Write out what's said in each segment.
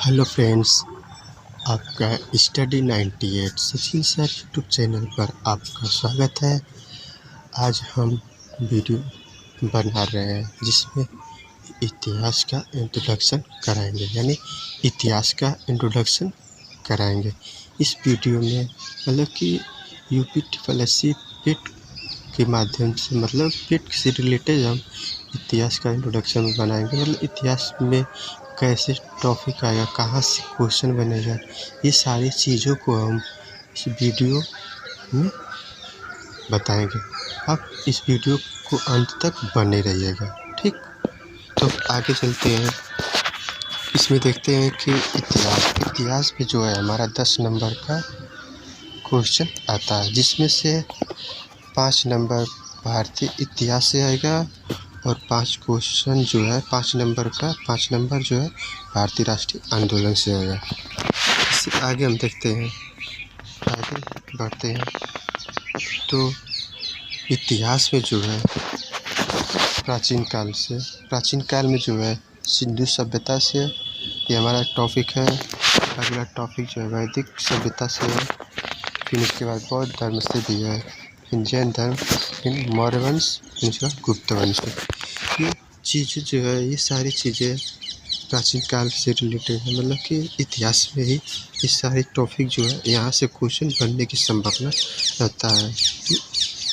Hello friends, आपका study 98 Sachin sir YouTube channel पर आपका स्वागत है। आज हम वीडियो बना रहे हैं जिसमें इतिहास का इंट्रोडक्शन कराएंगे, यानी इतिहास का इंट्रोडक्शन कराएंगे। इस वीडियो में मतलब कि यूपी ट्रिपल एस सी पेट के माध्यम से, मतलब पेट से रिलेटेड हम इतिहास का इंट्रोडक्शन बनाएंगे। मतलब इतिहास में कैसे टॉपिक आएगा, कहाँ से क्वेश्चन बनेगा, ये सारी चीज़ों को हम इस वीडियो में बताएंगे। आप इस वीडियो को अंत तक बने रहिएगा, ठीक। तो आगे चलते हैं। इसमें देखते हैं कि इतिहास में जो है हमारा 10 नंबर का क्वेश्चन आता है, जिसमें से 5 नंबर भारतीय इतिहास से आएगा और 5 क्वेश्चन जो है 5 नंबर जो है भारतीय राष्ट्रीय आंदोलन से आएगा। इससे आगे हम देखते हैं, आगे बढ़ते हैं। तो इतिहास में जो है प्राचीन काल में जो है सिंधु सभ्यता से, ये हमारा टॉपिक है। अगला टॉपिक जो है वैदिक सभ्यता से है। फिर उसके बाद बौद्ध धर्म से भी है, फिर जैन धर्म, फिर मौर्य वंश, फिर उसके बाद गुप्त वंश। ये चीज़ें जो है, ये सारी चीज़ें प्राचीन काल से रिलेटेड है। मतलब कि इतिहास में ही ये सारे टॉपिक जो है यहाँ से क्वेश्चन बनने की संभावना रहता है, कि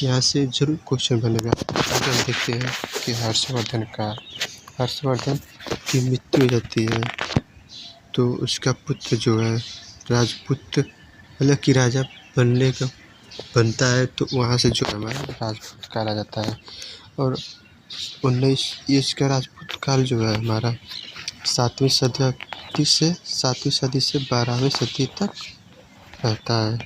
यहाँ से ज़रूर क्वेश्चन बनेगा। आगे हम देखते हैं कि हर्षवर्धन की मृत्यु हो जाती है, तो उसका पुत्र जो है राजपुत्र, मतलब कि राजा बनता है, तो वहाँ से जो हमारा राजपूत काल आ जाता है। और 19 इसका राजपूत काल जो है हमारा 7वीं सदी से 12वीं सदी तक रहता है।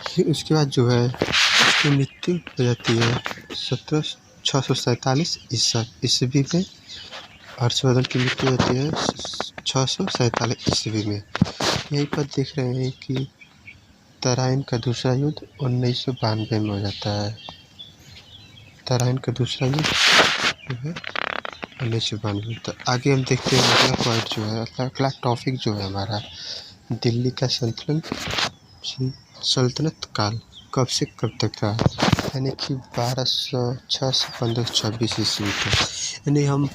फिर उसके बाद जो है उसकी मृत्यु हो जाती है 647 ईस्वी में। हर्षवर्धन की मृत्यु होती है 647 ईस्वी में। यहीं पर देख रहे हैं कि तराइन का दूसरा युद्ध 1992 में हो जाता है। तराइन का दूसरा युद्ध जो है 1992। तो आगे हम देखते हैं अगला पॉइंट जो है, अगला टॉपिक जो है हमारा दिल्ली का सल्तनत काल कब से कब तक था, यानी कि 1206 से 1526 ईस्वी तक। यानी हम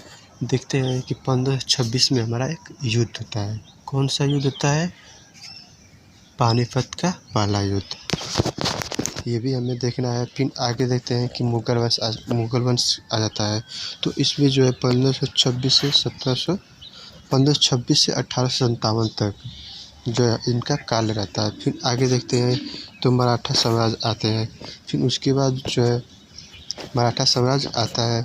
देखते हैं कि 1526 में हमारा एक युद्ध होता है। कौन सा युद्ध होता है? पानीपत का पहला युद्ध, ये भी हमें देखना है। फिर आगे देखते हैं कि मुगल वंश आ जाता है। तो इसमें जो है 1526 से 1857 तक जो है इनका काल रहता है। फिर आगे देखते हैं तो मराठा साम्राज्य आते हैं। फिर उसके बाद जो है मराठा साम्राज्य आता है।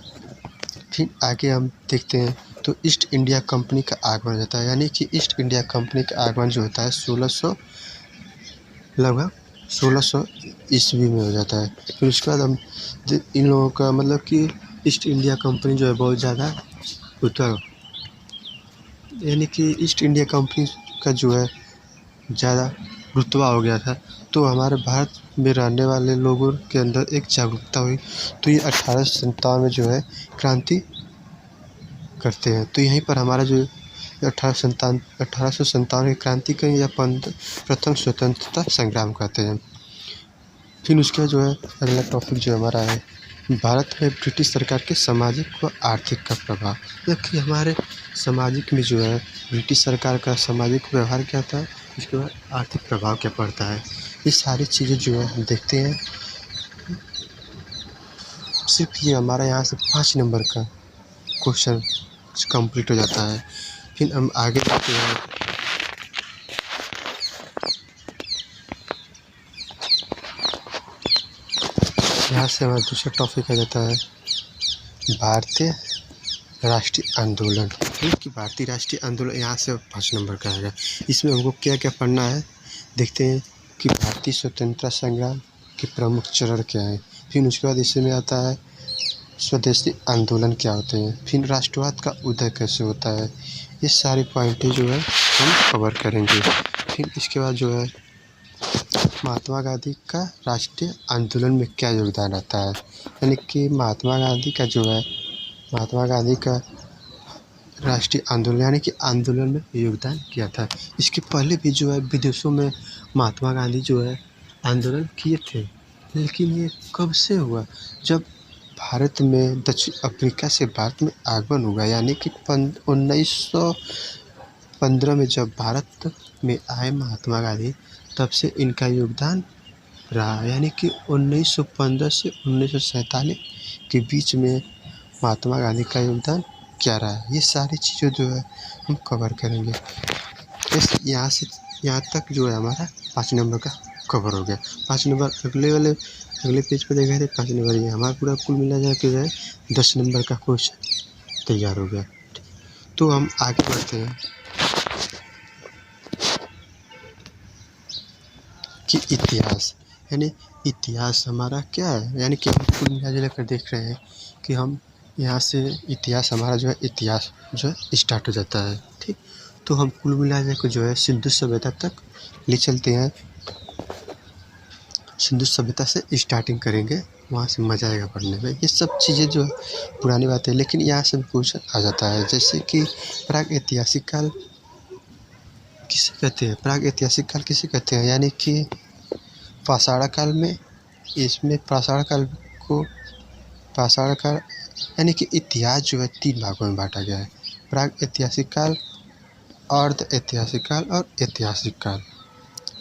फिर आगे हम देखते हैं तो ईस्ट इंडिया कंपनी का आगमन हो जाता है, यानी कि ईस्ट इंडिया कंपनी का आगमन जो होता है लगभग 1600 ईस्वी में हो जाता है। फिर उसके बाद हम इन लोगों का, मतलब कि ईस्ट इंडिया कंपनी जो है बहुत ज़्यादा यानी कि ईस्ट इंडिया कंपनी का जो है ज़्यादा रुतबा हो गया था। तो हमारे भारत में रहने वाले लोगों के अंदर एक जागरूकता हुई, तो ये 1857 में जो है क्रांति करते हैं। तो यहीं पर हमारा जो 1857 की क्रांति कहें या प्रथम स्वतंत्रता संग्राम कहते हैं। फिर उसके बाद जो है अगला टॉपिक जो हमारा है भारत में ब्रिटिश सरकार के सामाजिक व आर्थिक का प्रभाव। मतलब कि हमारे सामाजिक में जो है ब्रिटिश सरकार का सामाजिक व्यवहार क्या था, उसके बाद आर्थिक प्रभाव क्या पड़ता है, ये सारी चीज़ें जो है हम देखते हैं। सिर्फ ये हमारा यहाँ से 5 नंबर का क्वेश्चन कंप्लीट हो जाता है। फिर हम आगे बढ़ते हैं। यहाँ से हमारा दूसरा टॉपिक आ जाता है भारतीय राष्ट्रीय आंदोलन। कि भारतीय राष्ट्रीय आंदोलन यहाँ से 5 नंबर का आएगा। इसमें हमको क्या क्या पढ़ना है, देखते हैं कि भारतीय स्वतंत्रता संग्राम के प्रमुख चरण क्या हैं। फिर उसके बाद इसमें आता है स्वदेशी आंदोलन क्या होते हैं, फिर राष्ट्रवाद का उदय कैसे होता है। ये सारे पॉइंटें जो है हम कवर करेंगे। फिर इसके बाद जो है महात्मा गांधी का राष्ट्रीय आंदोलन में क्या योगदान रहता है, यानी कि महात्मा गांधी का राष्ट्रीय आंदोलन यानी कि आंदोलन में योगदान किया था। इसके पहले भी जो है विदेशों में महात्मा गांधी जो है आंदोलन किए थे, लेकिन ये कब से हुआ? जब भारत में दक्षिण अफ्रीका से भारत में आगमन हुआ, यानी कि 1915 में जब भारत में आए महात्मा गांधी, तब से इनका योगदान रहा। यानी कि 1915 से 1947 के बीच में महात्मा गांधी का योगदान क्या रहा है, ये सारी चीज़ें जो है हम कवर करेंगे। इस यहाँ से यहाँ तक जो है हमारा 5 नंबर का कवर हो गया। 5 नंबर अगले पेज पर देखा थे। 5 नंबर ये हमारा पूरा कुल मिला जाए के जो है 10 नंबर का क्वेश्चन तैयार हो गया। तो हम आगे बढ़ते हैं कि इतिहास, यानी इतिहास हमारा क्या है, यानी कि हम कुल मिला जुला कर देख रहे हैं कि हम यहाँ से इतिहास हमारा जो है इतिहास जो है स्टार्ट हो जाता है। ठीक, तो हम कुल मिला कर जो है सिंधु सभ्यता तक ले चलते हैं। सिंधु सभ्यता से स्टार्टिंग करेंगे, वहाँ से मज़ा आएगा पढ़ने में। ये सब चीज़ें जो है पुरानी बातें हैं, लेकिन यहाँ से क्वेश्चन आ जाता है। जैसे कि प्राग ऐतिहासिक काल किसे कहते हैं? प्राग ऐतिहासिक काल किसे कहते हैं? यानी कि पाषाण काल में, इसमें पाषाण काल यानी कि इतिहास जो है 3 भागों में बांटा गया है। प्राग ऐतिहासिक काल, अर्ध ऐतिहासिक काल और ऐतिहासिक काल।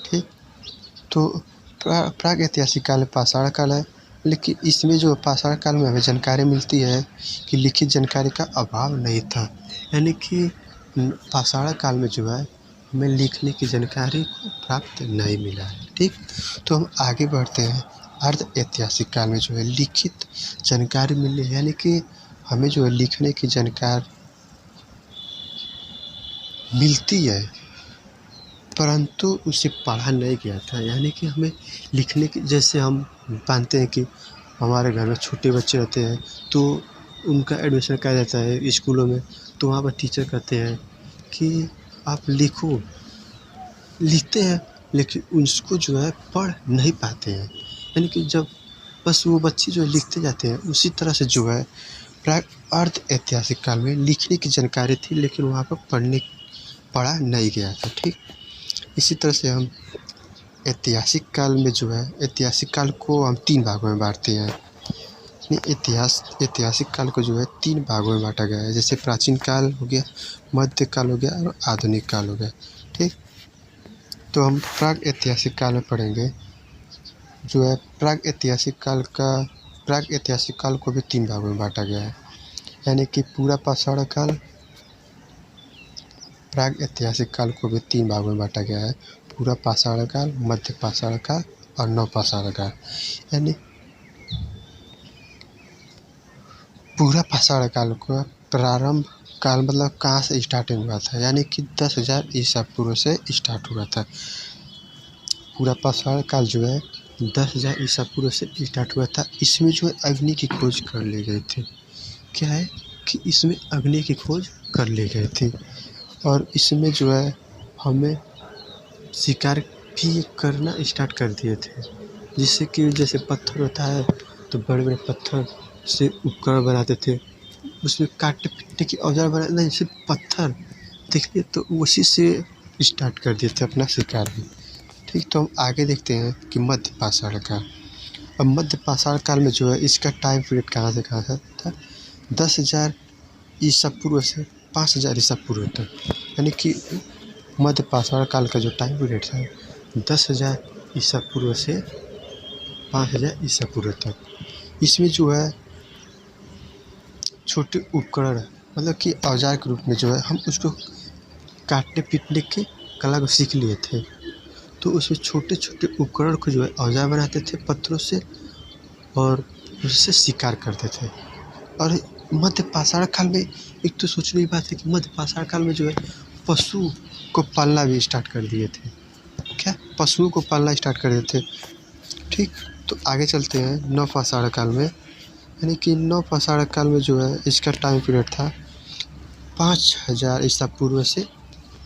ठीक, तो प्राग ऐतिहासिक काल पाषाण काल है, लेकिन इसमें जो पाषाण काल में हमें जानकारी मिलती है कि लिखित जानकारी का अभाव नहीं था। यानी कि पाषाण काल में जो है हमें लिखने की जानकारी को प्राप्त नहीं मिला है। ठीक, तो हम आगे बढ़ते हैं। अर्ध ऐतिहासिक काल में जो है लिखित जानकारी मिली, यानी कि हमें जो है लिखने की जानकारी मिलती है, परंतु उसे पढ़ा नहीं गया था। यानी कि हमें लिखने की, जैसे हम मानते हैं कि हमारे घर में छोटे बच्चे रहते हैं तो उनका एडमिशन किया जाता है स्कूलों में, तो वहाँ पर टीचर कहते हैं कि आप लिखो, लिखते हैं, लेकिन उसको जो है पढ़ नहीं पाते हैं। यानी कि जब बस वो बच्चे जो लिखते जाते हैं, उसी तरह से जो है प्राग अर्ध ऐतिहासिक काल में लिखने की जानकारी थी, लेकिन वहाँ पर पढ़ा नहीं गया था। ठीक, इसी तरह से हम ऐतिहासिक काल में जो है ऐतिहासिक काल को हम 3 भागों में बांटते हैं। ऐतिहासिक काल को जो है 3 भागों में बांटा गया है। जैसे प्राचीन काल हो गया, मध्य काल हो गया और आधुनिक काल हो गया। ठीक, तो हम प्राग ऐतिहासिक काल में पढ़ेंगे जो है प्राग ऐतिहासिक काल को भी 3 भागों में बांटा गया है। यानी कि पूरा पाषाण काल, प्राग ऐतिहासिक काल को भी 3 भागों में बांटा गया है। पूरा पाषाण काल, मध्य पाषाण काल और नवपाषाण काल। यानी पूरा पाषाण काल को प्रारंभ काल मतलब कहाँ से स्टार्टिंग हुआ था, यानी कि 10,000 ईसा पूर्व से स्टार्ट हुआ था। पूरा पाषाण काल जो है 10,000 ईसा पूर्व से स्टार्ट हुआ था। इसमें जो है अग्नि की खोज कर ली गई थी। क्या है कि इसमें अग्नि की खोज कर ली गई थी, और इसमें जो है हमें शिकार भी करना स्टार्ट कर दिए थे। जिससे कि जैसे पत्थर होता है तो बड़े बड़े पत्थर से उपकरण बनाते थे, उसमें काटने पीटने की औजार बना नहीं, सिर्फ पत्थर देख लिए तो उसी से स्टार्ट कर दिए थे अपना शिकार भी। ठीक, तो हम आगे देखते हैं कि मध्य पाषाण काल। अब मध्य पाषाण काल में जो है इसका टाइम पीरियड कहाँ से कहाँ था? 10,000 ईसा पूर्व से 5,000 ईसा पूर्व तक। यानी कि मध्य पाषाण काल का जो टाइम पीरियड था 10,000 ईसा पूर्व से 5,000 ईसा पूर्व तक। इसमें जो है छोटे उपकरण मतलब कि औजार के रूप में जो है हम उसको काटने पीटने की कला को सीख लिए थे, तो उसमें छोटे छोटे उपकरण को जो है औजार बनाते थे पत्थरों से और उससे शिकार करते थे। और मध्य पाषाण काल में एक तो सोचने की बात है कि मध्य पाषाण काल में जो है पशु को पालना भी स्टार्ट कर दिए थे। क्या? पशुओं को पालना स्टार्ट कर दिए थे। ठीक, तो आगे चलते हैं नवपाषाण काल में। यानी कि नवपाषाण काल में जो है इसका टाइम पीरियड था 5,000 ईसा पूर्व से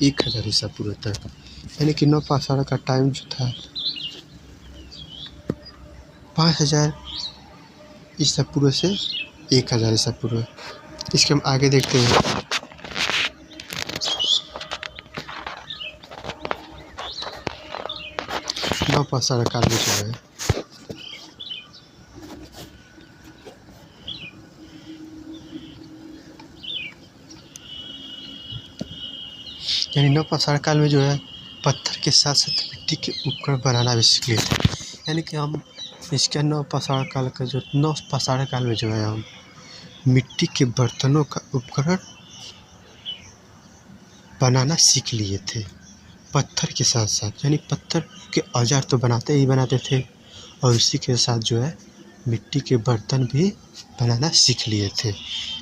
1,000 ईसा पूर्व तक। यानी कि नवपाषाण का टाइम जो था 5,000 ईसा पूर्व से 1,000 ईसा पूर्व। इसके हम आगे देखते हैं नवपाषाण काल में जो है यानी नवपाषाण काल में जो है पत्थर के साथ साथ मिट्टी के उपकरण बनाना भी सीख लिए थे। यानी कि हम इसके नवपाषाण काल का जो नवपाषाण काल में जो है हम मिट्टी के बर्तनों का उपकरण बनाना सीख लिए थे पत्थर के साथ साथ। यानी पत्थर के औजार तो बनाते थे और उसी के साथ जो है मिट्टी के बर्तन भी बनाना सीख लिए थे।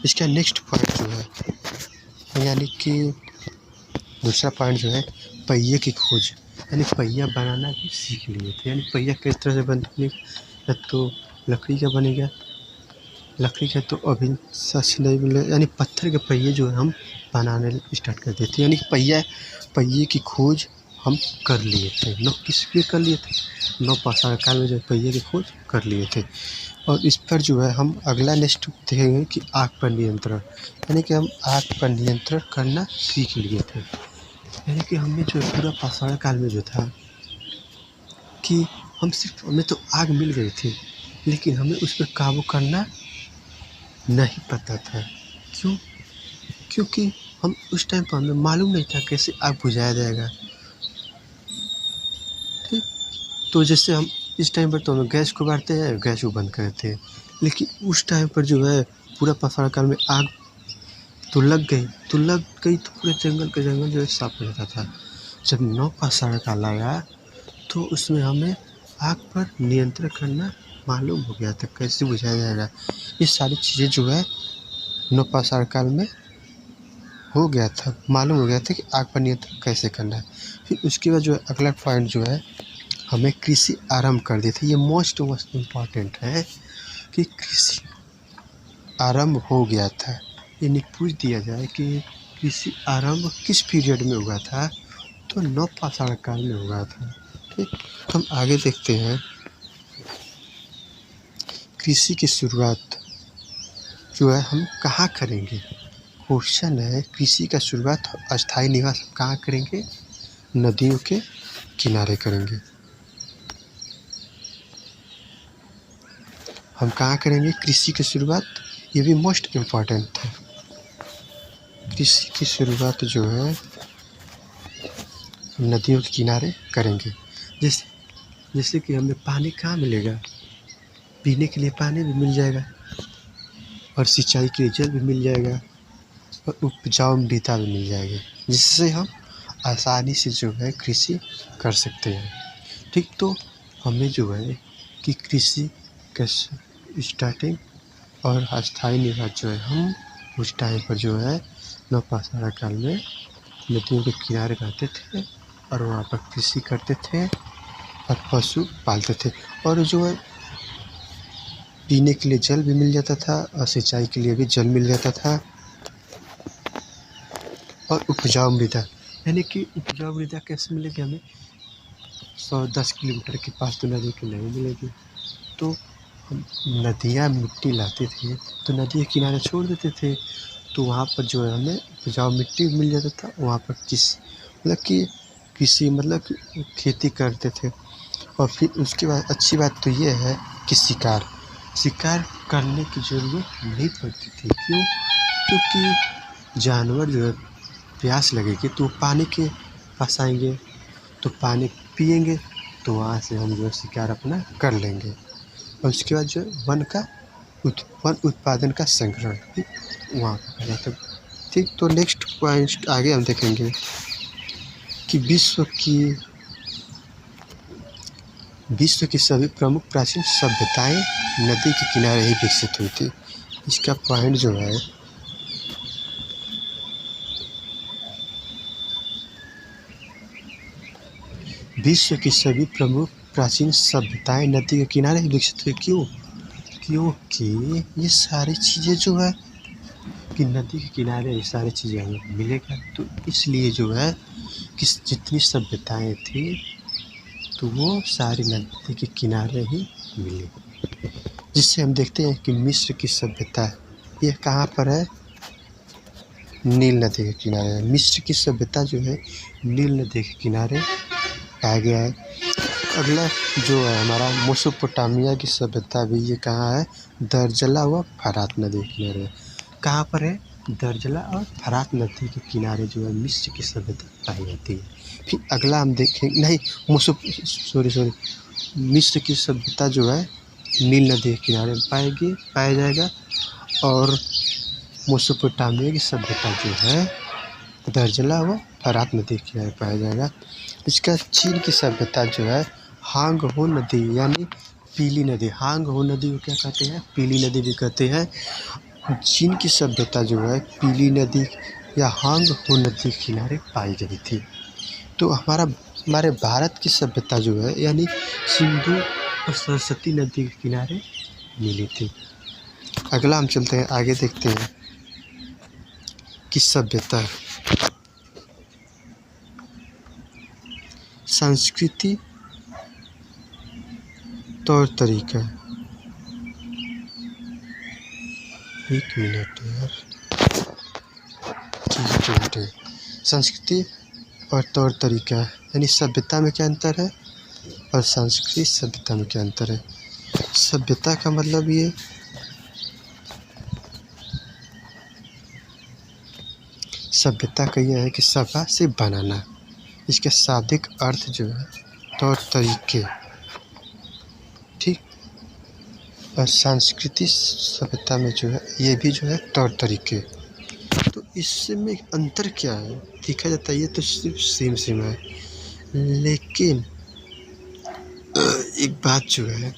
इसका नेक्स्ट पॉइंट जो है यानी कि दूसरा पॉइंट जो है पहिए की खोज। यानी पहिया बनाना भी सीख लिए थे। यानी पहिया किस तरह से बनेगा, तो लकड़ी का बनेगा, लकड़ी का तो अभी सच नहीं मिले। यानी पत्थर के पहिए जो है हम बनाने स्टार्ट कर देते। यानी पहिए की खोज हम कर लिए थे। किस लिए कर लिए थे? नवपाषाण काल में जो पहिए की खोज कर लिए थे। और इस पर जो है हम अगला नेक्स्ट देखेंगे कि आग पर नियंत्रण। यानी कि हम आग पर नियंत्रण करना सीख लिए थे। यानी कि हमें जो पूरा पाषाण काल में जो था कि हमें तो आग मिल गई थी, लेकिन हमें उस पर काबू करना नहीं पता था। क्यों? क्योंकि हम उस टाइम पर हमें मालूम नहीं था कैसे आग बुझाया जाएगा। ठीक, तो जैसे हम इस टाइम पर तो हम गैस को बारते हैं, गैस को बंद करते हैं, लेकिन उस टाइम पर जो है पूरा पाषाण काल में आग तो लग गई तो पूरे जंगल का जंगल जो है साफ हो जाता था। जब नवपाषाण काल आया तो उसमें हमें आग पर नियंत्रण करना मालूम हो गया था, कैसे बुझाया जाएगा। ये सारी चीज़ें जो है नवपाषाण काल में हो गया था, मालूम हो गया था कि आग पर नियंत्रण कैसे करना है। फिर उसके बाद जो है अगला पॉइंट जो है हमें कृषि आरंभ कर दी थी। ये मोस्ट इम्पॉर्टेंट है कि कृषि आरंभ हो गया था। ये पूछ दिया जाए कि कृषि आरंभ किस पीरियड में हुआ था, तो नवपाषाण काल में हुआ था। ठीक, हम आगे देखते हैं। कृषि की शुरुआत जो है हम कहाँ करेंगे? क्वेश्चन है, कृषि का शुरुआत अस्थायी निवास कहाँ करेंगे? नदियों के किनारे करेंगे। हम कहाँ करेंगे कृषि की शुरुआत? ये भी मोस्ट इम्पॉर्टेंट है। कृषि की शुरुआत जो है हम नदियों के किनारे करेंगे। जैसे कि हमें पानी कहाँ मिलेगा? पीने के लिए पानी भी मिल जाएगा और सिंचाई के लिए जल भी मिल जाएगा और उपजाऊ मृदा भी मिल जाएगी, जिससे हम आसानी से जो है कृषि कर सकते हैं। ठीक, तो हमें जो है कि कृषि का स्टार्टिंग और अस्थायी निवास जो है हम उस टाइम पर जो है नवपाषाण काल में नदियों के किनारे रहते थे और वहाँ पर कृषि करते थे और पशु पालते थे। और जो है पीने के लिए जल भी मिल जाता था और सिंचाई के लिए भी जल मिल जाता था। और उपजाऊ मृदा, यानी कि उपजाऊ मृदा कैसे मिलेगी हमें? 110 किलोमीटर के पास तो नदी की नहीं मिलेगी। तो हम नदियाँ मिट्टी लाते थे तो नदी के किनारे छोड़ देते थे, तो वहाँ पर जो है हमें उपजाऊ मिट्टी मिल जाता था। वहाँ पर कृषि मतलब कि खेती करते थे। और फिर उसके बाद अच्छी बात तो ये है कि शिकार करने की ज़रूरत नहीं पड़ती थी। क्यों? क्योंकि जानवर जो है प्यास लगेगी तो पानी के पास आएंगे, तो पानी पिएंगे, तो वहाँ से हम जो है शिकार अपना कर लेंगे। और उसके बाद जो वन उत्पादन का संग्रहण भी वहाँ पर कर जाता है। ठीक, तो नेक्स्ट पॉइंट आगे हम देखेंगे कि विश्व की सभी प्रमुख प्राचीन सभ्यताएं नदी के किनारे ही विकसित हुई थी। इसका पॉइंट जो है विश्व की सभी प्रमुख प्राचीन सभ्यताएं नदी के किनारे ही विकसित हुई। क्यों? क्योंकि ये सारी चीज़ें जो है कि नदी के किनारे ये सारी चीज़ें हमें मिलेगा, तो इसलिए जो है कि जितनी सभ्यताएं थी तो वो सारी नदी के किनारे ही मिली। जिससे हम देखते हैं कि मिस्र की सभ्यता ये कहाँ पर है? नील नदी के किनारे है। मिस्र की सभ्यता जो है नील नदी के किनारे पाया गया है। अगला जो है हमारा मेसोपोटामिया की सभ्यता भी ये कहाँ है, दर्जला व फरात नदी के किनारे। कहाँ पर है, दर्जला और फरात नदी के किनारे जो है मिस्र की सभ्यता पाई जाती है। फिर अगला हम देखेंगे, नहीं सॉरी मिस्र की सभ्यता जो है नील नदी के किनारे पाया जाएगा, और मेसोपोटामिया की सभ्यता जो है दर्जला व फरात नदी के किनारे पाया जाएगा। इसका चीन की सभ्यता जो है हांग हो नदी यानी पीली नदी, हांग हो नदी को क्या कहते हैं, पीली नदी भी कहते हैं। चीन की सभ्यता जो है पीली नदी या हांग हो नदी के किनारे पाई गई थी। तो हमारे भारत की सभ्यता जो है यानी सिंधु और सरस्वती नदी के किनारे मिली थी। अगला हम चलते हैं, आगे देखते हैं कि सभ्यता, संस्कृति, तौर तरीका। एक मिनट यार, ठीक है। संस्कृति और तौर तरीका यानी सभ्यता में क्या अंतर है और संस्कृति सभ्यता में क्या अंतर है। सभ्यता का मतलब ये सभ्यता का यह है कि सभा से बनाना, इसके शाब्दिक अर्थ जो है तौर तरीके, ठीक। और सांस्कृतिक सभ्यता में जो है ये भी जो है तौर तरीके। तो इसमें अंतर क्या है, देखा जाता है ये तो सिर्फ सेम है, लेकिन एक बात जो है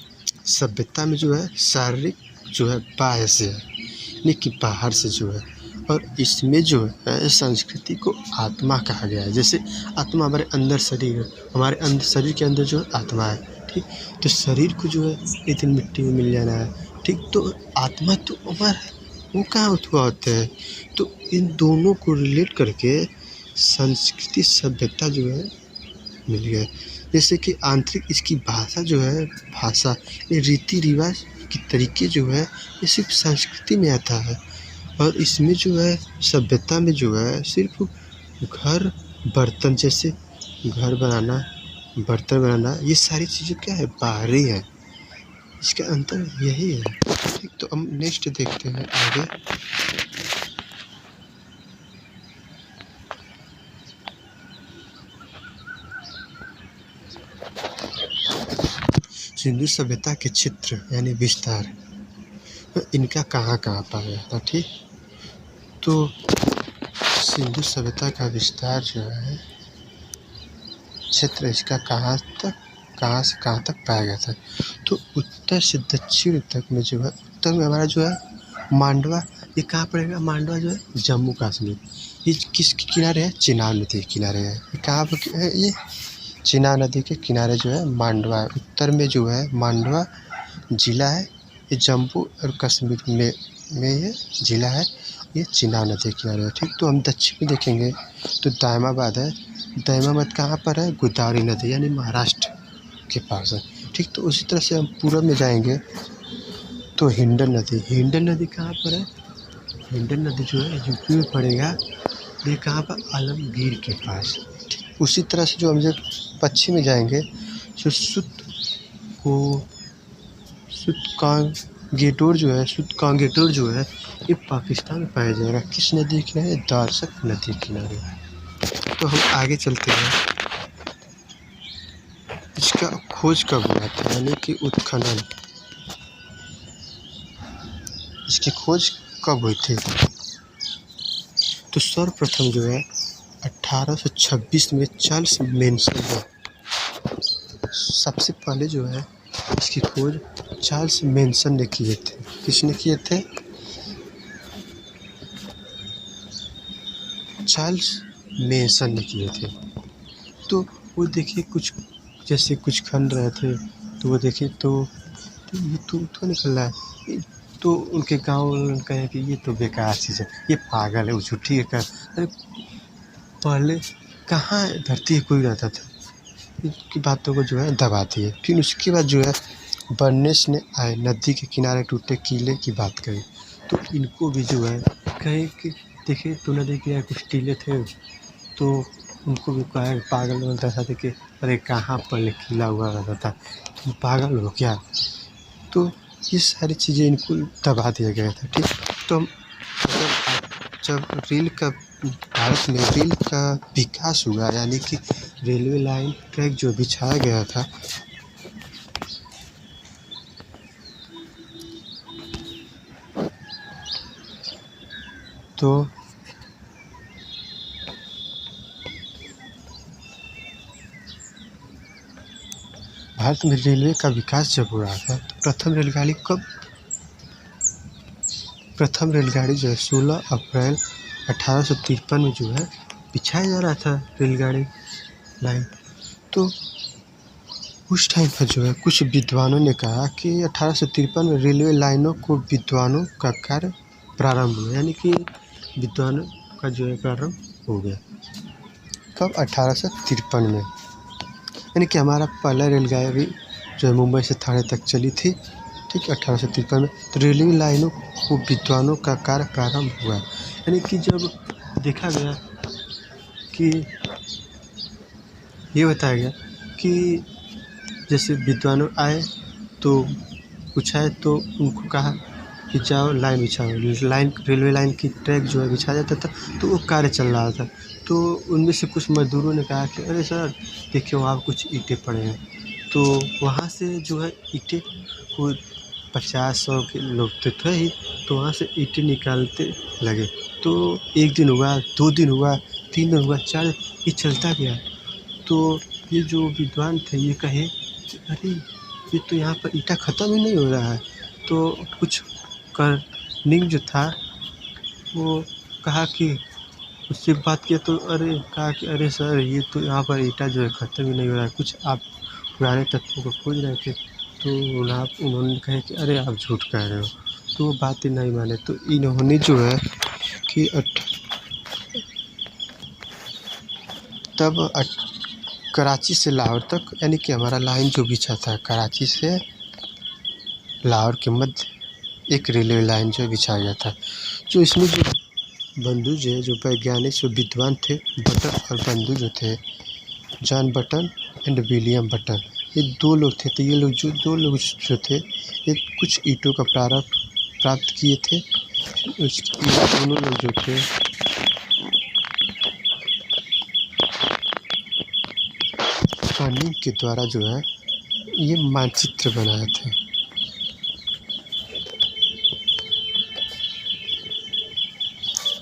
सभ्यता में जो है शारीरिक जो है बाहर से है, यानी कि बाहर से जो है, और इसमें जो है संस्कृति को आत्मा कहा गया है। जैसे आत्मा हमारे अंदर शरीर है, हमारे अंदर शरीर के अंदर जो आत्मा है, ठीक। तो शरीर को जो है एक दिन मिट्टी में मिल जाना है, ठीक। तो आत्मा तो अमर है, वो कहाँ हुआ होता है। तो इन दोनों को रिलेट करके संस्कृति सभ्यता जो है मिल गया। जैसे कि आंतरिक इसकी भाषा जो है, भाषा ये रीति रिवाज के तरीके जो है ये सिर्फ संस्कृति में आता है, और इसमें जो है सभ्यता में जो है सिर्फ घर, बर्तन, जैसे घर बनाना, बर्तन बनाना, ये सारी चीज़ें क्या है, बाहरी है। इसका अंतर यही है, ठीक। तो हम नेक्स्ट देखते हैं आगे। सिंधु सभ्यता के क्षेत्र यानी विस्तार, इनका कहाँ पाया जाता, ठीक। तो सिंधु सभ्यता का विस्तार जो है क्षेत्र, इसका कहाँ से कहाँ तक पाया गया था। तो उत्तर से दक्षिण तक में जो है, उत्तर में हमारा जो है मांडवा, ये कहाँ पड़ेगा, मांडवा जो है जम्मू कश्मीर। ये किसके किनारे है, चिनाब नदी के किनारे है। ये कहाँ पर है, ये चिनाब नदी के किनारे जो है मांडवा है। उत्तर में जो है मांडवा जिला है, ये जम्मू और कश्मीर में ये जिला है, ये चिनाब नदी के किनारे है, ठीक। तो हम दक्षिण में देखेंगे तो दायमाबाद है। दायमाबाद कहाँ पर है, गोदावरी नदी यानी महाराष्ट्र के पास है, ठीक। तो उसी तरह से हम पूर्व में जाएंगे तो हिंडन नदी कहाँ पर है, हिंडन नदी जो है यूपी में पड़ेगा, ये कहाँ पर, आलमगीर के पास, ठीक। उसी तरह से जो हम जब पश्चिम में जाएंगे तो सुतकांगेटोर जो है ये पाकिस्तान में पाया जाएगा। किस नदी के किनारे, दारसक नदी के किनारे। तो हम आगे चलते हैं, इसका खोज कब हुआ था, यानी कि उत्खनन, इसकी खोज कब हुई थी। तो सर्वप्रथम जो है 1826 में चार्ल्स मेंशन ने सबसे पहले जो है इसकी खोज चार्ल्स मेंशन ने किए थे। किसने किए थे, चार्ल्स मेंशन ने किए थे। तो वो देखिए कुछ जैसे कुछ खन रहे थे, तो वो देखे तो ये तो निकल रहा है, तो उनके गांव कहे कि ये तो बेकार चीज़ है, ये पागल है, वो झूठी है कर। अरे पहले कहाँ धरती है कोई रहता था, इनकी बातों को जो है दबा दिए। फिर उसके बाद जो है बर्नेस ने आए, नदी के किनारे टूटे किले की बात कही, तो इनको भी जो है कहे कि देखिए तो नदी के किनारे कुछ टीले थे, तो उनको भी कहा पागल बोलता था कि अरे कहाँ पर लिखा हुआ रहता था, तुम पागल हो क्या। तो ये सारी चीज़ें इनको दबा दिया गया था। ठीक, तो जब भारत में रेल का विकास हुआ, यानी कि रेलवे लाइन ट्रैक जो बिछाया गया था, तो भारत में रेलवे का विकास जब हो रहा था तो प्रथम रेलगाड़ी जो है 16 अप्रैल 1853 में जो है बिछाया जा रहा था रेलगाड़ी लाइन। तो उस टाइम पर जो है कुछ विद्वानों ने कहा कि 1853 में रेलवे लाइनों को विद्वानों का कार्य प्रारंभ हुआ, यानी कि विद्वानों का जो है प्रारंभ हो गया। कब? 1853 में, यानी कि हमारा पहला रेलगाड़ी जो है मुंबई से थाने तक चली थी। ठीक, 1853 में। तो रेलवे लाइनों को विद्वानों का कार्य प्रारंभ हुआ, यानी कि जब देखा गया कि ये बताया गया कि जैसे विद्वानों आए तो पूछा है तो उनको कहा कि जाओ लाइन बिछाओ। रेलवे लाइन की ट्रैक जो है बिछाया जाता था, तो वो कार्य चल रहा था। तो उनमें से कुछ मज़दूरों ने कहा कि अरे सर देखिए वहाँ कुछ ईंटें पड़े हैं। तो वहाँ से जो है ईंटें को 50-100 के लोग तो थे ही, तो वहाँ से ईंटें निकालते लगे। तो 1 दिन हुआ, 2 दिन हुआ, 3 दिन हुआ, 4 दिन, ये चलता गया। तो ये जो विद्वान थे ये कहे कि अरे ये तो यहाँ पर ईंटा ख़त्म ही नहीं हो रहा है। तो कुछ कर्निंग जो था वो कहा कि उससे बात किया तो कहा कि अरे सर ये तो यहाँ पर ईंटा जो है ख़त्म ही नहीं हो रहा है, कुछ आप पुराने तत्वों को खोज रहे थे। तो उन्होंने कहा कि अरे आप झूठ कह रहे हो। तो वो बातें नहीं माने, तो इन्होंने जो है कि तब कराची से लाहौर तक, यानी कि हमारा लाइन जो बिछा था कराची से लाहौर के मध्य एक रेलवे लाइन जो बिछाया गया था। जो इसमें जो बंधु जो वैज्ञानिक जो विद्वान थे, बटन और बंधु जो थे, John button and William button, ये 2 लोग थे। तो ये लोग जो 2 लोग जो थे ये कुछ ईंटों का प्राप्त किए थे। ये दोनों लोग जो थे कर्निंग के द्वारा जो है ये मानचित्र बनाए थे।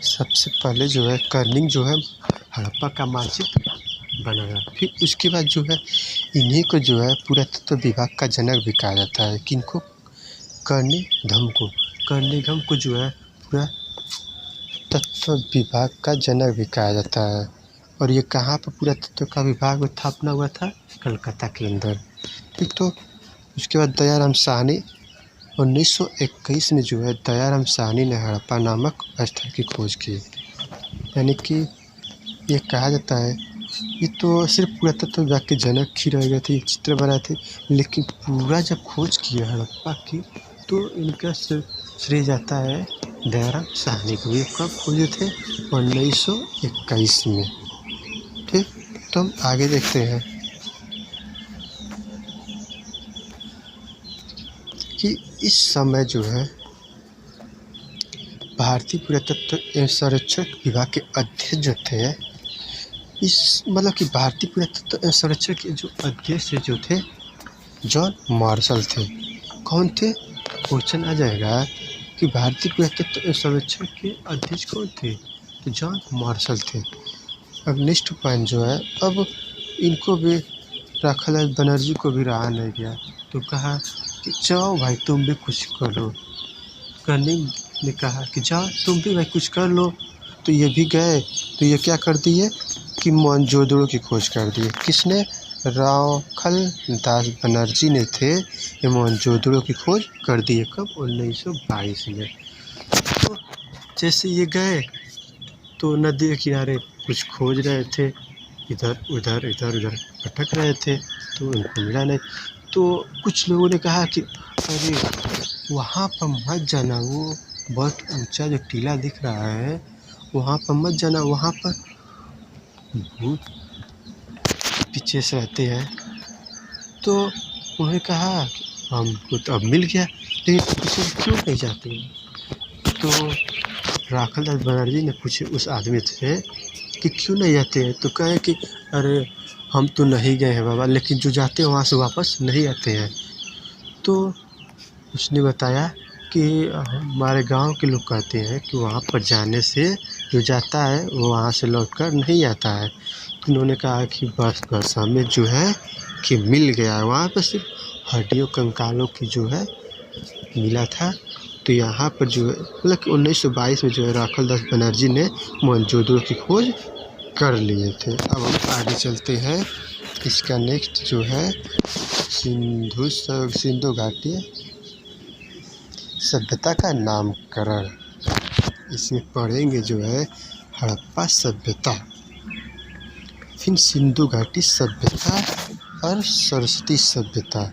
सबसे पहले जो है कर्निंग जो है हड़प्पा का मानचित्र बनाया। फिर उसके बाद जो है इन्हीं को जो है पुरातत्व विभाग का जनक भी कहा जाता है। किनको? कर्निघम को जो है पुरातत्व विभाग का जनक भी कहा जाता है। और ये कहाँ पर पुरातत्व का विभाग स्थापना हुआ था? कलकत्ता के अंदर। ठीक, तो उसके बाद दयाराम साहनी 1921 में जो है दयाराम साहनी ने हड़प्पा नामक स्थल की खोज की। यानी कि ये कहा जाता है ये तो सिर्फ पुरातत्व विभाग के जनक ही रह गए थे, चित्र बनाए थे, लेकिन पूरा जब खोज किया हड़प्पा की तो इनका श्रेय जाता है दयाराम साहनी को। ये कब खोजे थे? 1921 में। ठीक, तो हम आगे देखते हैं कि इस समय जो है भारतीय पुरातत्व एवं संरक्षण विभाग के अध्यक्ष जो थे, मतलब कि भारतीय पुरातत्व एवं संरक्षण के जो अध्यक्ष जो थे जॉन मार्शल थे। कौन थे? क्वेश्चन आ जाएगा कि भारतीय पुरातत्व एवं संरक्षण के अध्यक्ष कौन थे? तो जॉन मार्शल थे। अब नेक्स्ट पॉइंट जो है, अब इनको भी प्रखलाद बनर्जी को भी रहा नहीं गया, तो कहा कि जाओ भाई तुम भी कुछ करो। कर्निंग ने कहा कि जाओ तुम भी भाई कुछ कर लो। तो ये भी गए, तो ये क्या कर दिए कि मोहनजोदड़ो की खोज कर दिए। किसने? प्रखलाद बनर्जी ने थे ये मोहनजोदड़ो की खोज कर दिए। कब? 1922 में। तो जैसे ये गए तो नदी के किनारे कुछ खोज रहे थे, इधर उधर भटक रहे थे, तो उनको मिला नहीं। तो कुछ लोगों ने कहा कि अरे वहाँ पर मत जाना, वो बहुत ऊंचा जो टीला दिख रहा है वहाँ पर मत जाना, वहाँ पर भूत पीछे से रहते हैं। तो उन्होंने कहा कि हमको तो अब मिल गया, लेकिन पीछे से क्यों नहीं जाते हैं? तो राखालदास बनर्जी ने पूछे उस आदमी से कि क्यों नहीं जाते हैं? तो कहे कि अरे हम तो नहीं गए हैं बाबा, लेकिन जो जाते हैं वहाँ से वापस नहीं आते हैं। तो उसने बताया कि हमारे गांव के लोग कहते हैं कि वहाँ पर जाने से जो जाता है वो वहाँ से लौटकर नहीं आता है। तो उन्होंने कहा कि बस हमें जो है कि मिल गया है, वहाँ पर सिर्फ हड्डियों कंकालों की जो है मिला था। तो यहाँ पर जो है मतलब 1922 में जो है राखालदास बनर्जी ने मोहनजोदड़ो की खोज कर लिए थे। अब हम आगे चलते हैं। इसका नेक्स्ट जो है सिंधु घाटी सभ्यता का नामकरण। इसमें पढ़ेंगे जो है हड़प्पा सभ्यता, फिर सिंधु घाटी सभ्यता और सरस्वती सभ्यता।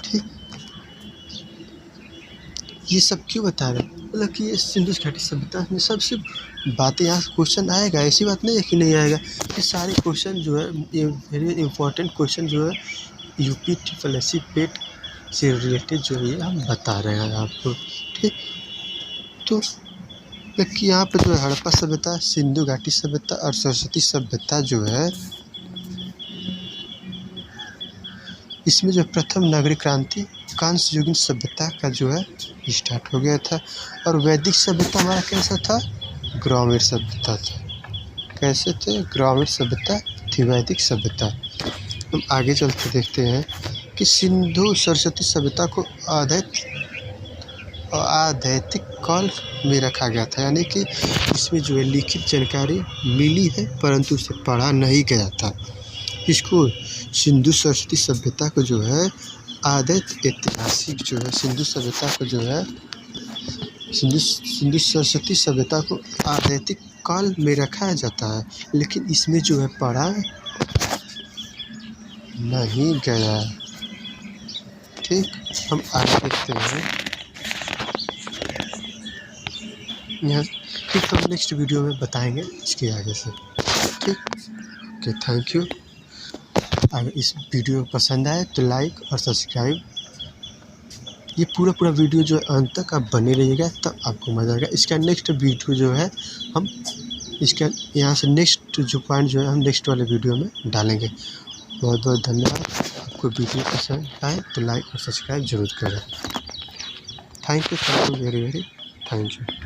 ठीक, ये सब क्यों बता रहे हैं? मतलब कि ये सिंधु घाटी सभ्यता में सबसे बातें यहाँ क्वेश्चन आएगा, ऐसी बात नहीं है कि नहीं आएगा। ये सारे क्वेश्चन जो है ये वेरी इंपॉर्टेंट क्वेश्चन जो है यूपी ट्रिपल पेट से रिलेटेड जो है हम बता रहे हैं आपको। ठीक, तो कि यहाँ पर जो है हड़प्पा सभ्यता, सिंधु घाटी सभ्यता और सरस्वती सभ्यता जो है इसमें जो प्रथम नागरिक क्रांति कांस्य युगीन सभ्यता का जो है स्टार्ट हो गया था। और वैदिक सभ्यता हमारा कैसा था? ग्रामीण सभ्यता था। कैसे थे? ग्रामीण सभ्यता थी वैदिक सभ्यता। हम आगे चलते देखते हैं कि सिंधु सरस्वती सभ्यता को आदैतिक काल में रखा गया था, यानी कि इसमें जो है लिखित जानकारी मिली है परंतु उसे पढ़ा नहीं गया था। इसको सिंधु सरस्वती सभ्यता को जो है ऐतिहासिक जो है सिंधु सभ्यता को जो है सिंधु सरस्वती सभ्यता को आदैतिक काल में रखा जाता है, लेकिन इसमें जो है पढ़ा नहीं गया। ठीक, हम आगे देखते हैं यहाँ। ठीक, हम नेक्स्ट वीडियो में बताएंगे इसके आगे से। ठीक, ओके, थैंक यू। अगर इस वीडियो पसंद आए तो लाइक और सब्सक्राइब, ये पूरा वीडियो जो है अंत तक आप बने रहिएगा, तब आपको मज़ा आएगा। इसका नेक्स्ट वीडियो जो है हम इसका यहाँ से नेक्स्ट जो पॉइंट जो है हम नेक्स्ट वाले वीडियो में डालेंगे। बहुत बहुत धन्यवाद। आपको वीडियो पसंद आए तो लाइक और सब्सक्राइब जरूर करें। Thank you very very thank you.